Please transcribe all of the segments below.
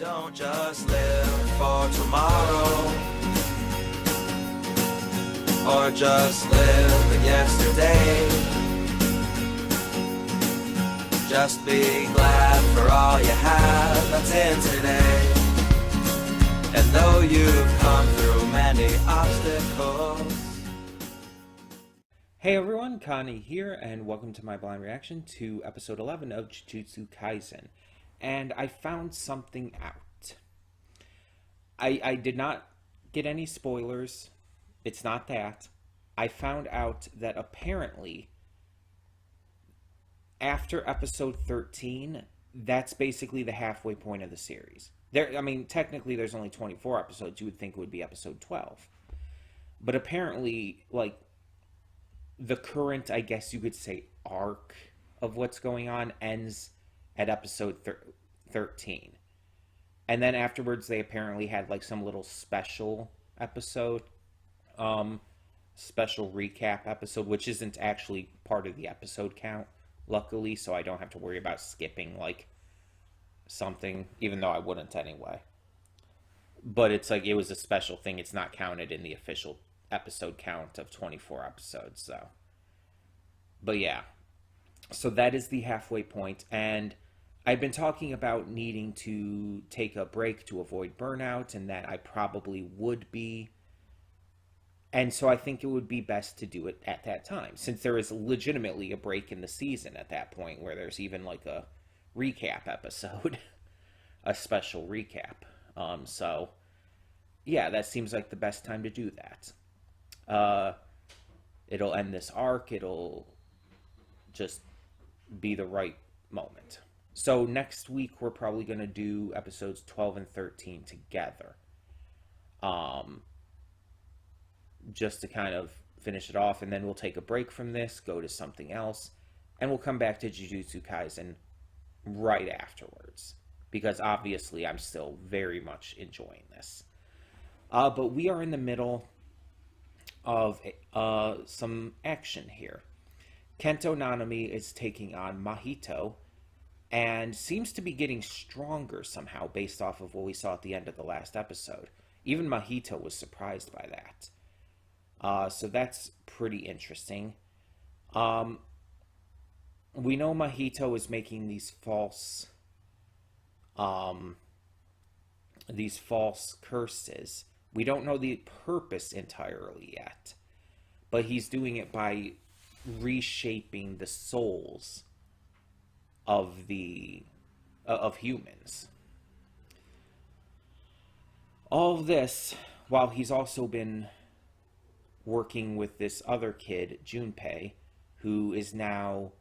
Don't just live for tomorrow, or just live in yesterday. Just be glad for all you have that's in today. And though you've come through many obstacles. Hey everyone, Connie here, and welcome to my blind reaction to episode 11 of Jujutsu Kaisen. And I found something out. I did not get any spoilers. It's not that. I found out that apparently after episode 13, that's basically the halfway point of the series. Technically there's only 24 episodes. You would think it would be episode 12. But apparently, the current, I guess you could say, arc of what's going on ends at episode 13. And then afterwards, they apparently had, some little special episode, special recap episode, which isn't actually part of the episode count, luckily, so I don't have to worry about skipping, something, even though I wouldn't anyway. But it's it was a special thing. It's not counted in the official episode count of 24 episodes, so. But yeah. So that is the halfway point, and I've been talking about needing to take a break to avoid burnout, and that I probably would be. And so I think it would be best to do it at that time, since there is legitimately a break in the season at that point, where there's even a recap episode, a special recap. So yeah, that seems like the best time to do that. It'll end this arc. It'll just be the right moment. So next week we're probably going to do episodes 12 and 13 together. Just to kind of finish it off, and then we'll take a break from this, go to something else, and we'll come back to Jujutsu Kaisen right afterwards, because obviously I'm still very much enjoying this. But we are in the middle of some action here. Kento Nanami is taking on Mahito, and seems to be getting stronger somehow based off of what we saw at the end of the last episode. Even Mahito was surprised by that. So that's pretty interesting. We know Mahito is making these false curses. We don't know the purpose entirely yet, but he's doing it by reshaping the souls of humans. All of this while he's also been working with this other kid, Junpei, who is now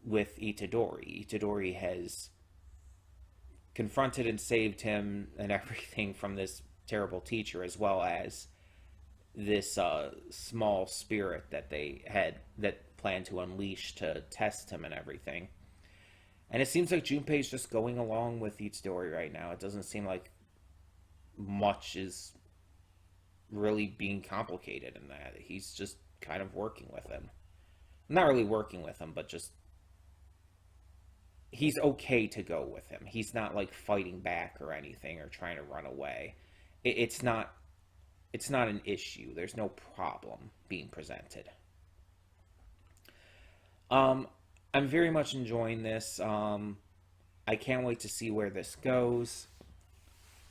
with Itadori. Itadori has confronted and saved him and everything from this terrible teacher, as well as this small spirit that they had that planned to unleash to test him and everything. And it seems like Junpei's just going along with Itadori right now. It doesn't seem like much is really being complicated in that. He's just kind of working with him. Not really working with him, but just he's okay to go with him. He's not fighting back or anything or trying to run away. It's not an issue. There's no problem being presented. I'm very much enjoying this. I can't wait to see where this goes.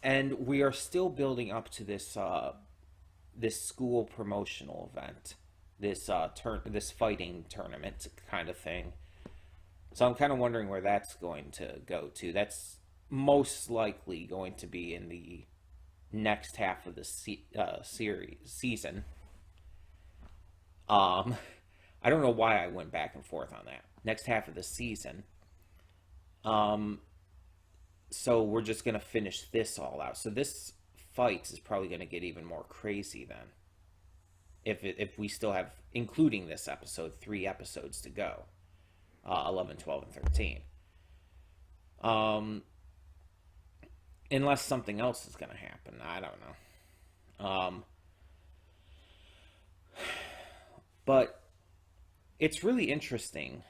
And we are still building up to this this school promotional event, this fighting tournament kind of thing. So I'm kind of wondering where that's going to go to. That's most likely going to be in the next half of the season. I don't know why I went back and forth on that. Next half of the season. So we're just going to finish this all out. So this fight is probably going to get even more crazy then. If we still have, including this episode, 3 episodes to go. 11, 12, and 13. Unless something else is going to happen. I don't know. But it's really interesting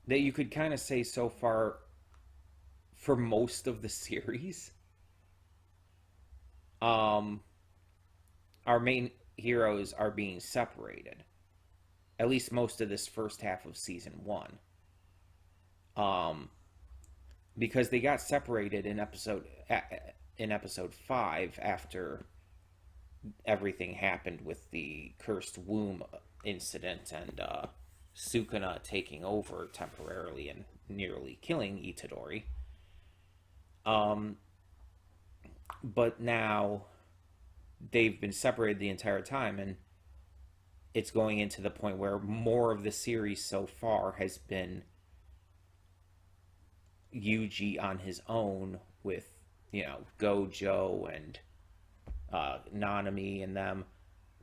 that you could kind of say so far for most of the series, our main heroes are being separated. At least most of this first half of season 1. Because they got separated in episode 5 after everything happened with the cursed womb incident and Sukuna taking over temporarily and nearly killing Itadori. But now they've been separated the entire time, and it's going into the point where more of the series so far has been Yuji on his own with, Gojo and Nanami and them,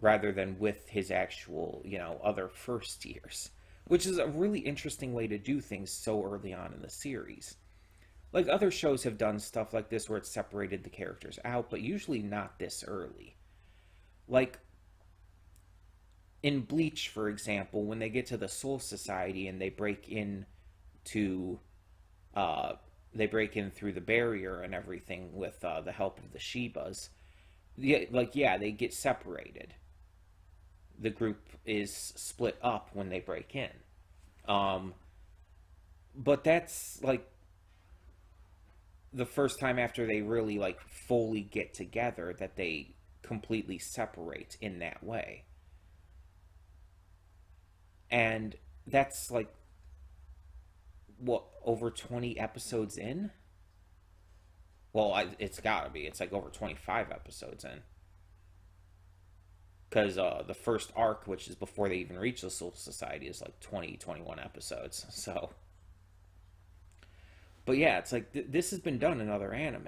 rather than with his actual, other first years. Which is a really interesting way to do things so early on in the series. Like, other shows have done stuff like this where it's separated the characters out, but usually not this early. Like, in Bleach, for example, when they get to the Soul Society and they break in through the barrier and everything with the help of the Shibas. They get separated. The group is split up when they break in. But that's like the first time after they really fully get together that they completely separate in that way. And that's over 20 episodes in? Well, it's gotta be. It's over 25 episodes in. Because the first arc, which is before they even reach the Soul Society, is 20, 21 episodes. So. But yeah, it's this has been done in other anime,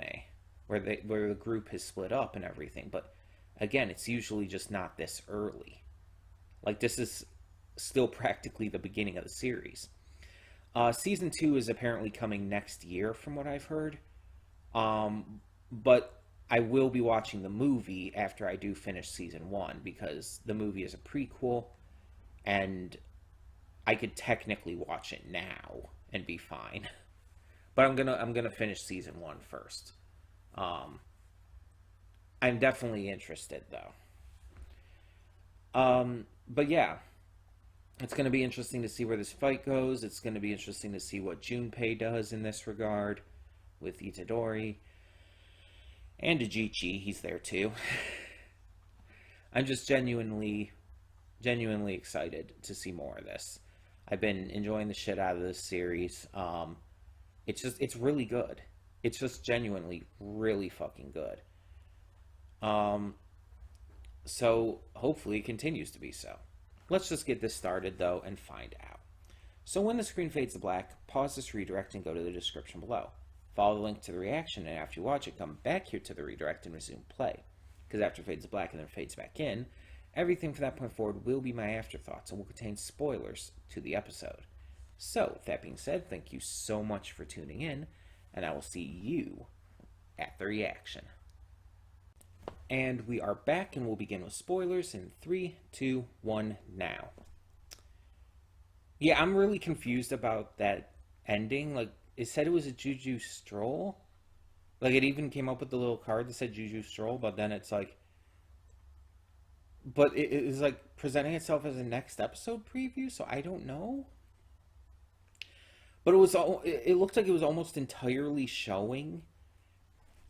where the group has split up and everything. But again, it's usually just not this early. This is still practically the beginning of the series. Season 2 is apparently coming next year, from what I've heard. But I will be watching the movie after I do finish season 1, because the movie is a prequel, and I could technically watch it now and be fine. But I'm gonna finish season 1 first. I'm definitely interested though. But yeah. It's going to be interesting to see where this fight goes. It's going to be interesting to see what Junpei does in this regard with Itadori. And Ajichi, he's there too. I'm just genuinely excited to see more of this. I've been enjoying the shit out of this series. It's really good. It's just genuinely really fucking good. So hopefully it continues to be so. Let's just get this started, though, and find out. So when the screen fades to black, pause this redirect and go to the description below. Follow the link to the reaction, and after you watch it, come back here to the redirect and resume play. Because after it fades to black and then fades back in, everything from that point forward will be my afterthoughts and will contain spoilers to the episode. So, with that being said, thank you so much for tuning in, and I will see you at the reaction. And we are back, and we'll begin with spoilers in 3, 2, 1, now. Yeah, I'm really confused about that ending. It said it was a Juju Stroll. It even came up with the little card that said Juju Stroll, but then it's But it is presenting itself as a next episode preview, so I don't know. But it looked like it was almost entirely showing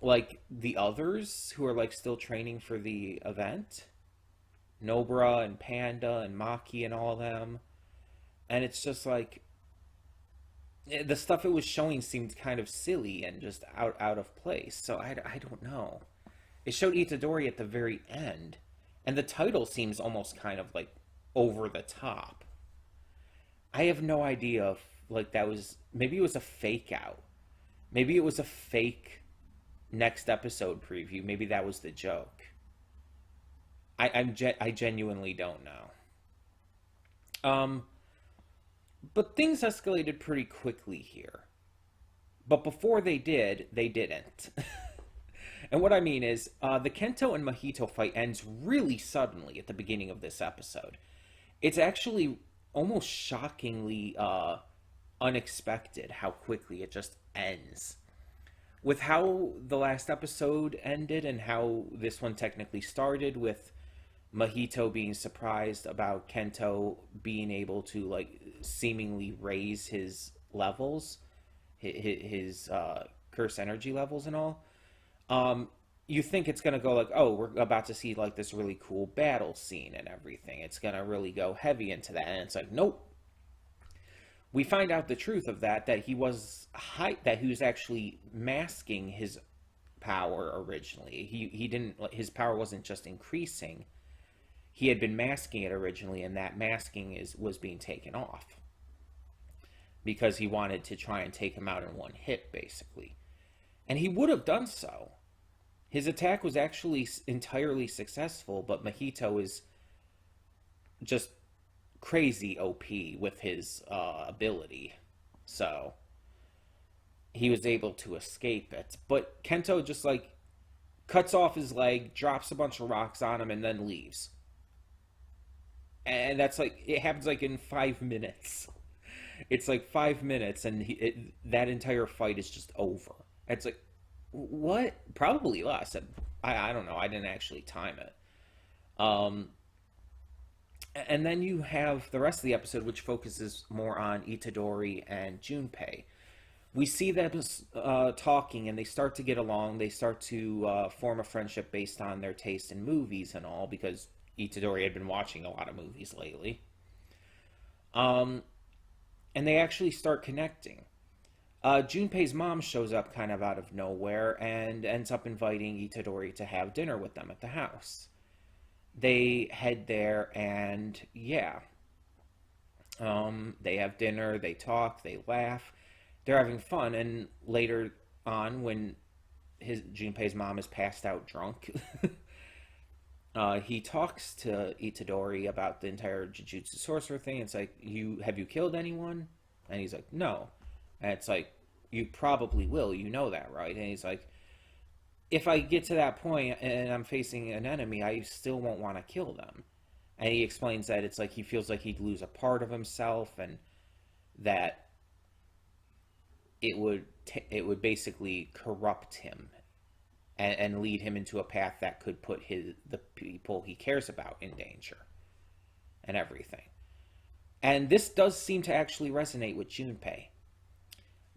the others who are still training for the event, Nobara and Panda and Maki and all of them, and it's just the stuff it was showing seemed kind of silly and just out of place. So I don't know. It showed Itadori at the very end, and the title seems almost kind of over the top. I have no idea if that was, maybe it was a fake out, maybe it was a fake next episode preview. Maybe that was the joke. I genuinely don't know. But things escalated pretty quickly here. But before they did, they didn't. And what I mean is, the Kento and Mahito fight ends really suddenly at the beginning of this episode. It's actually almost shockingly unexpected how quickly it just ends. with how the last episode ended and how this one technically started, with Mahito being surprised about Kento being able to like seemingly raise his levels, his curse energy levels and all. You think it's gonna go like, oh, we're about to see like this really cool battle scene and everything. It's gonna really go heavy into that, and it's like, nope. We find out the truth of that he was actually masking his power originally. He didn't, his power wasn't just increasing. He had been masking it originally, and that masking was being taken off because he wanted to try and take him out in one hit, basically. And he would have done so. His attack was actually entirely successful, but Mahito is just crazy OP with his ability. So he was able to escape it. But Kento just like cuts off his leg, drops a bunch of rocks on him, and then leaves. And that's like, it happens like in 5 minutes. It's like 5 minutes, and that entire fight is just over. It's like, what? Probably less. I don't know. I didn't actually time it. And then you have the rest of the episode, which focuses more on Itadori and Junpei. We see them talking, and they start to get along. They start to form a friendship based on their taste in movies and all, because Itadori had been watching a lot of movies lately. And they actually start connecting. Junpei's mom shows up kind of out of nowhere and ends up inviting Itadori to have dinner with them at the house. They head there, and yeah. They have dinner, they talk, they laugh. They're having fun, and later on, when Junpei's mom is passed out drunk, he talks to Itadori about the entire Jujutsu Sorcerer thing. It's like, have you killed anyone? And he's like, no. And it's like, you probably will, you know that, right? And he's like, if I get to that point and I'm facing an enemy, I still won't want to kill them. And he explains that it's like he feels like he'd lose a part of himself, and that it would basically corrupt him and lead him into a path that could put the people he cares about in danger and everything. And this does seem to actually resonate with Junpei.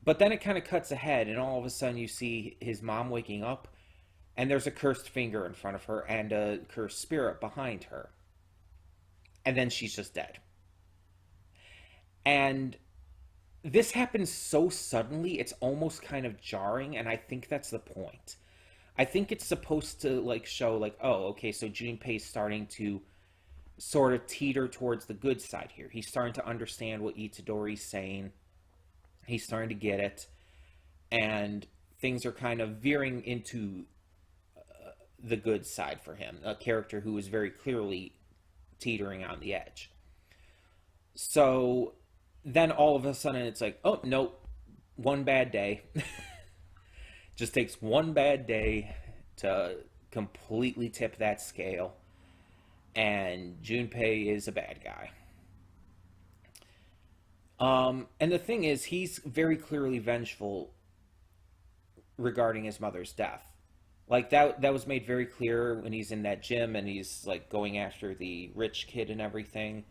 But then it kind of cuts ahead, and all of a sudden you see his mom waking up, and there's a cursed finger in front of her and a cursed spirit behind her. And then she's just dead. And this happens so suddenly, it's almost kind of jarring, and I think that's the point. I think it's supposed to like show like, oh, okay, so Junpei's starting to sort of teeter towards the good side here. He's starting to understand what Itadori's saying. He's starting to get it. And things are kind of veering into the good side for him. A character who is very clearly teetering on the edge. So then all of a sudden it's like, oh, nope, one bad day. Just takes one bad day to completely tip that scale. And Junpei is a bad guy. And the thing is, he's very clearly vengeful regarding his mother's death. Like, that was made very clear when he's in that gym and he's, like, going after the rich kid and everything.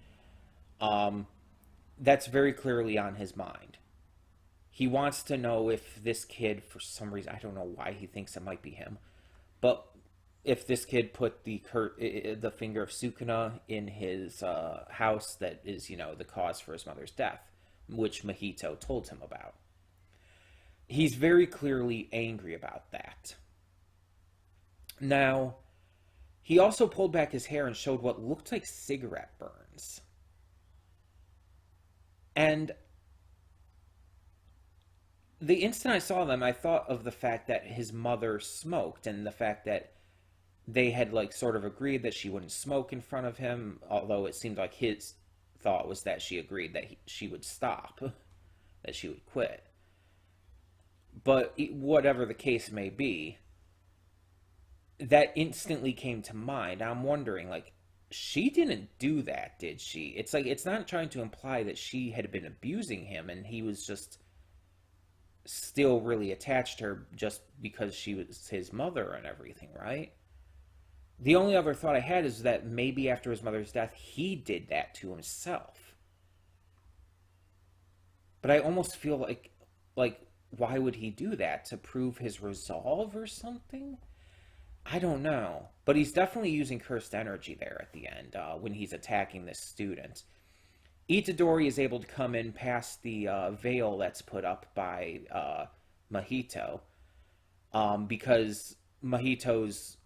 That's very clearly on his mind. He wants to know if this kid, for some reason, I don't know why he thinks it might be him, but if this kid put the finger of Sukuna in his house, that is, the cause for his mother's death, which Mahito told him about. He's very clearly angry about that. Now, he also pulled back his hair and showed what looked like cigarette burns. And the instant I saw them, I thought of the fact that his mother smoked, and the fact that they had, like, sort of agreed that she wouldn't smoke in front of him, although it seemed like his thought was that she agreed that she would stop, that she would quit. But whatever the case may be, that instantly came to mind. I'm wondering, like, she didn't do that, did she? It's like, it's not trying to imply that she had been abusing him and he was just still really attached to her just because she was his mother and everything, right? The only other thought I had is that maybe after his mother's death, he did that to himself. But I almost feel like why would he do that? To prove his resolve or something? I don't know. But he's definitely using cursed energy there at the end when he's attacking this student. Itadori is able to come in past the veil that's put up by Mahito, because Mahito's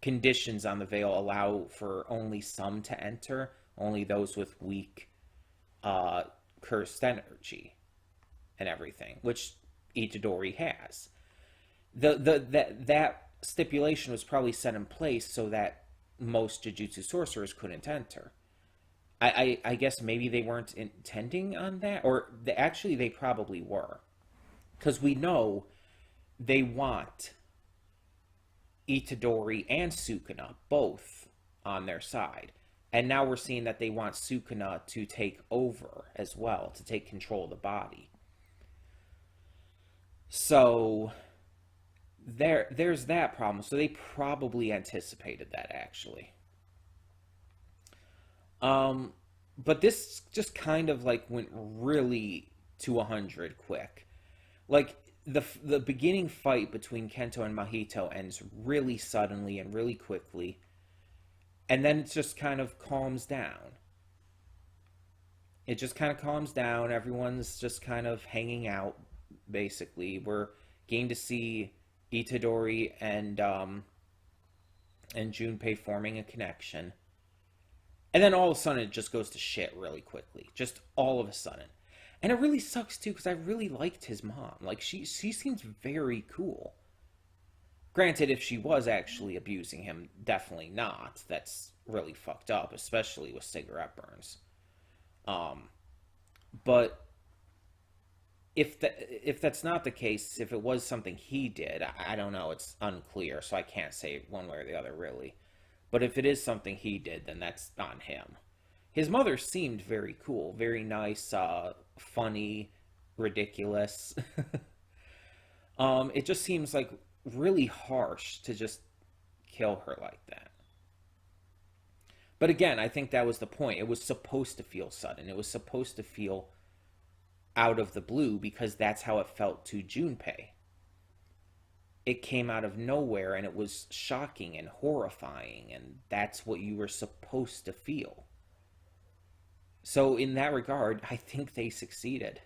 conditions on the veil allow for only some to enter, only those with weak cursed energy and everything, which Itadori has. That stipulation was probably set in place so that most Jujutsu sorcerers couldn't enter. I guess maybe they weren't intending on that, or actually they probably were, because we know they want Itadori and Sukuna both on their side, and now we're seeing that they want Sukuna to take over as well, to take control of the body. So there's that problem. So they probably anticipated that, actually. But this just kind of like went really to 100 quick. Like the beginning fight between Kento and Mahito ends really suddenly and really quickly, and then it just kind of calms down. It just kind of calms down. Everyone's just kind of hanging out. Basically, we're getting to see Itadori and Junpei forming a connection. And then all of a sudden it just goes to shit really quickly. Just all of a sudden. And it really sucks too, because I really liked his mom. Like, she seems very cool. Granted, if she was actually abusing him, definitely not. That's really fucked up, especially with cigarette burns. But if that's not the case, if it was something he did, I don't know. It's unclear, so I can't say one way or the other, really. But if it is something he did, then that's on him. His mother seemed very cool, very nice, funny, ridiculous. It just seems like really harsh to just kill her like that. But again, I think that was the point. It was supposed to feel sudden. It was supposed to feel out of the blue, because that's how it felt to Junpei. It came out of nowhere, and it was shocking and horrifying, and that's what you were supposed to feel. So in that regard, I think they succeeded.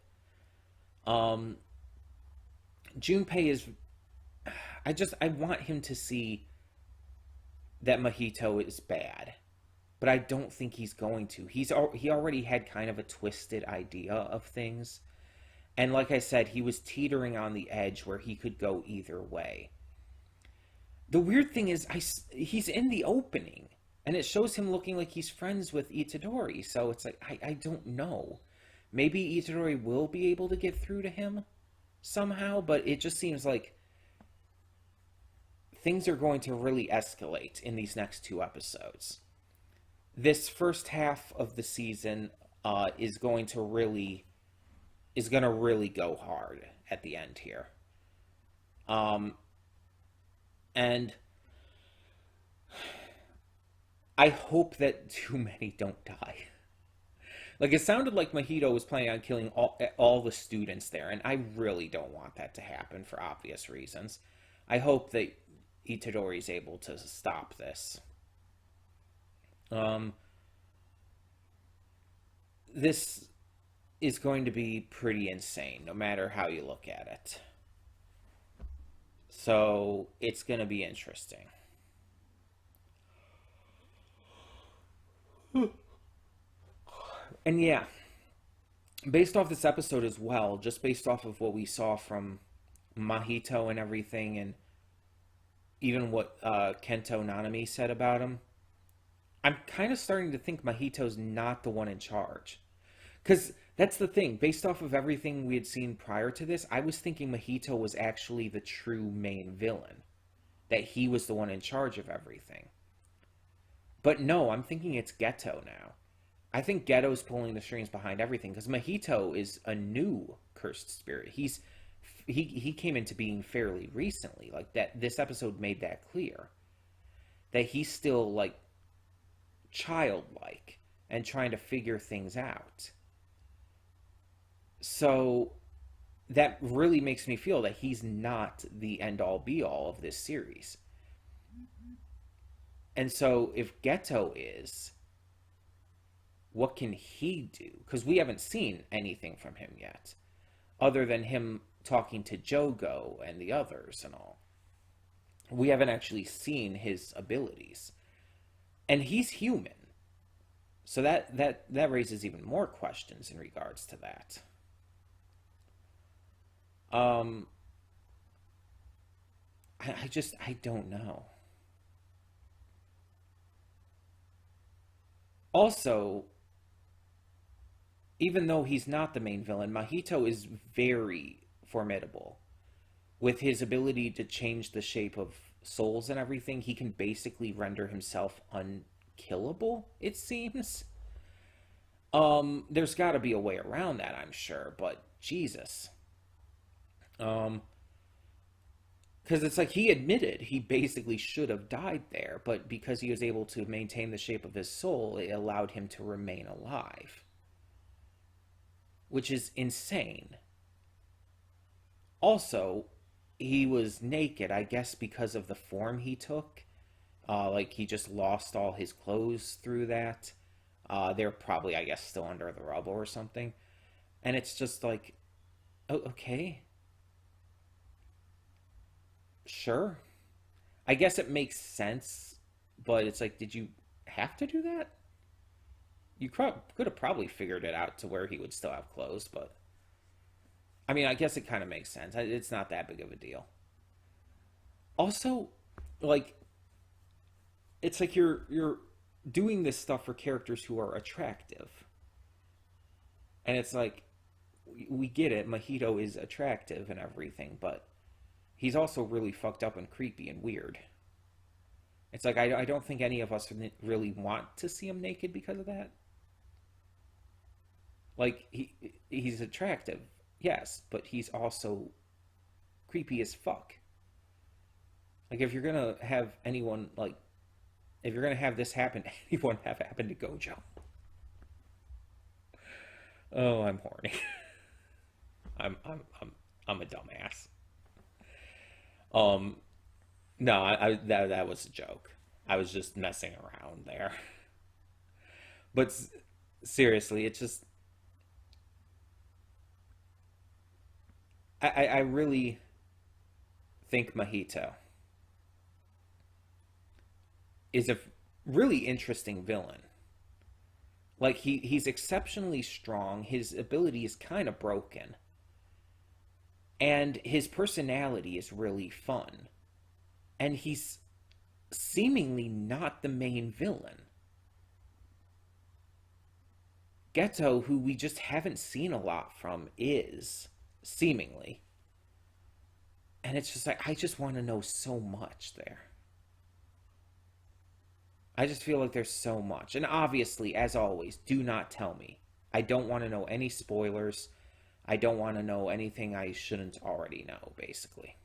Junpei is... I want him to see that Mahito is bad, but I don't think he's going to. He already had kind of a twisted idea of things. And like I said, he was teetering on the edge where he could go either way. The weird thing is, he's in the opening, and it shows him looking like he's friends with Itadori. So it's like, I don't know. Maybe Itadori will be able to get through to him somehow, but it just seems like things are going to really escalate in these next 2 episodes. This first half of the season is going to really go hard at the end here. And I hope that too many don't die. Like, it sounded like Mahito was planning on killing all the students there, and I really don't want that to happen for obvious reasons. I hope that Itadori is able to stop this. This is going to be pretty insane, no matter how you look at it. So, it's going to be interesting. And yeah, based off this episode as well, just based off of what we saw from Mahito and everything, and even what Kento Nanami said about him, I'm kind of starting to think Mahito's not the one in charge. Because that's the thing, based off of everything we had seen prior to this, I was thinking Mahito was actually the true main villain. That he was the one in charge of everything. But no, I'm thinking it's Geto now. I think Ghetto's pulling the strings behind everything because Mahito is a new cursed spirit. He came into being fairly recently. Like that, this episode made that clear that he's still like childlike and trying to figure things out. So that really makes me feel that he's not the end all be all of this series. And so if Ghetto is, what can he do? Because we haven't seen anything from him yet, other than him talking to Jogo and the others and all. We haven't actually seen his abilities. And he's human. So that raises even more questions in regards to that. I don't know. Also, even though he's not the main villain, Mahito is very formidable. With his ability to change the shape of souls and everything, he can basically render himself unkillable, it seems. There's got to be a way around that, I'm sure, but Jesus. Because it's like he admitted he basically should have died there, but because he was able to maintain the shape of his soul, it allowed him to remain alive. Which is insane. Also, he was naked, I guess because of the form he took. Like he just lost all his clothes through that. They're probably, I guess, still under the rubble or something. And it's just like, oh, okay. Sure. I guess it makes sense, but it's like, did you have to do that? You could have probably figured it out to where he would still have clothes, but I mean, I guess it kind of makes sense. It's not that big of a deal. Also, like, it's like you're doing this stuff for characters who are attractive, and it's like we get it. Mahito is attractive and everything, but he's also really fucked up and creepy and weird. It's like I don't think any of us really want to see him naked because of that. Like he's attractive, yes, but he's also creepy as fuck. Like if you're gonna have anyone like, if you're gonna have this happen, anyone have happen to Gojo. Oh, I'm horny. I'm a dumbass. No, that was a joke. I was just messing around there. But seriously, it's just I really think Mahito is a really interesting villain. Like he's exceptionally strong. His ability is kind of broken. And his personality is really fun. And he's seemingly not the main villain. Ghetto, who we just haven't seen a lot from, is, seemingly. And it's just like, I just want to know so much there. I just feel like there's so much. And obviously, as always, do not tell me. I don't want to know any spoilers. I don't want to know anything I shouldn't already know, basically.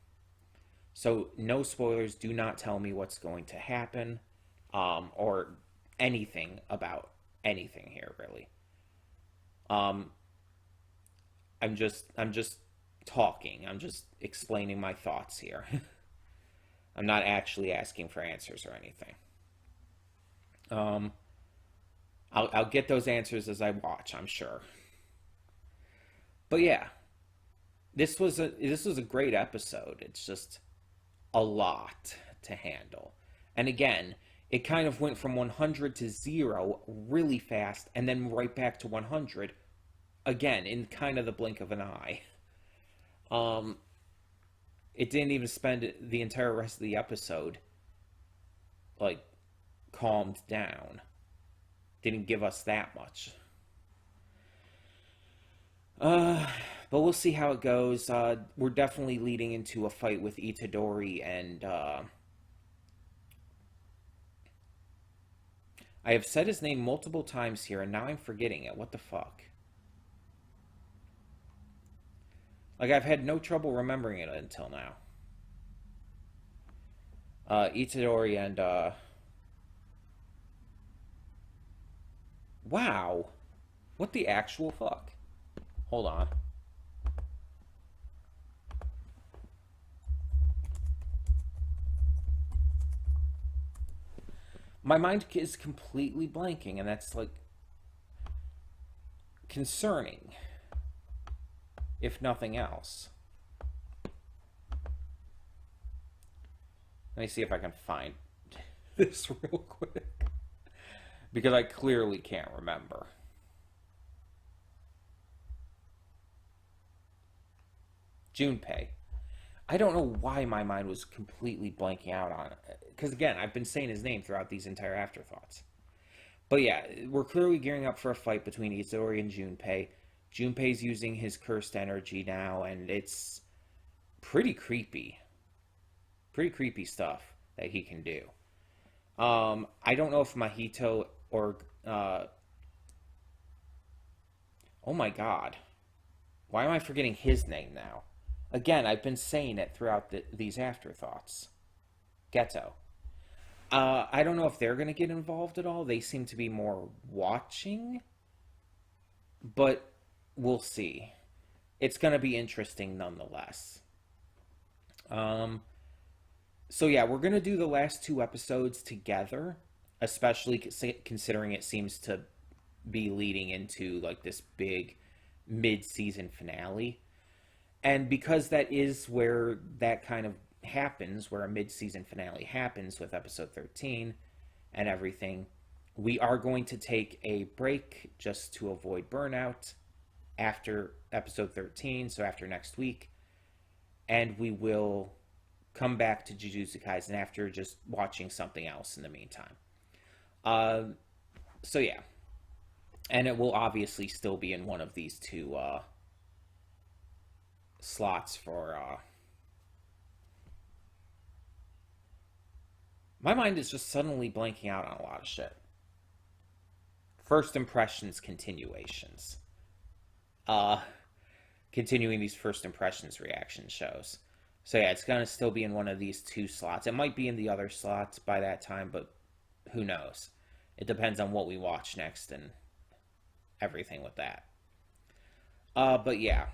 So, no spoilers. Do not tell me what's going to happen, or anything about anything here, really. I'm just talking. I'm just explaining my thoughts here. I'm not actually asking for answers or anything. I'll get those answers as I watch, I'm sure. But yeah, this was a great episode. It's just a lot to handle. And again, it kind of went from 100 to 0 really fast, and then right back to 100 again in kind of the blink of an eye. It didn't even spend the entire rest of the episode like calmed down. Didn't give us that much. But we'll see how it goes. We're definitely leading into a fight with Itadori and I have said his name multiple times here, and now I'm forgetting it. What the fuck? Like, I've had no trouble remembering it until now. Itadori and, Wow. What the actual fuck? Hold on. My mind is completely blanking, and that's, like, concerning, if nothing else. Let me see if I can find this real quick. Because I clearly can't remember. Junpei. I don't know why my mind was completely blanking out on it. Because again, I've been saying his name throughout these entire afterthoughts. But yeah, we're clearly gearing up for a fight between Itadori and Junpei. Junpei's using his cursed energy now, and it's pretty creepy. Pretty creepy stuff that he can do. I don't know if Mahito or... oh my god. Why am I forgetting his name now? Again, I've been saying it throughout these afterthoughts. Geto. I don't know if they're going to get involved at all. They seem to be more watching. But we'll see. It's going to be interesting nonetheless. So yeah, we're going to do the last 2 episodes together. Especially considering it seems to be leading into like this big mid-season finale. And because that is where that kind of happens, where a mid-season finale happens with episode 13 and everything, we are going to take a break just to avoid burnout after episode 13, so after next week. And we will come back to Jujutsu Kaisen after just watching something else in the meantime. So yeah. And it will obviously still be in one of these 2 slots for my mind is just suddenly blanking out on a lot of shit. First impressions continuations. Continuing these first impressions reaction shows. So yeah, it's gonna still be in one of these 2 slots. It might be in the other slots by that time, but who knows? It depends on what we watch next and everything with that. But yeah.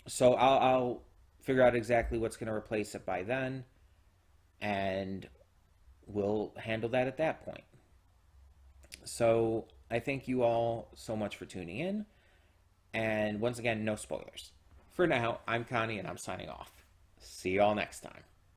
So I'll figure out exactly what's going to replace it by then, and we'll handle that at that point. So I thank you all so much for tuning in, and once again, no spoilers. For now, I'm Connie, and I'm signing off. See you all next time.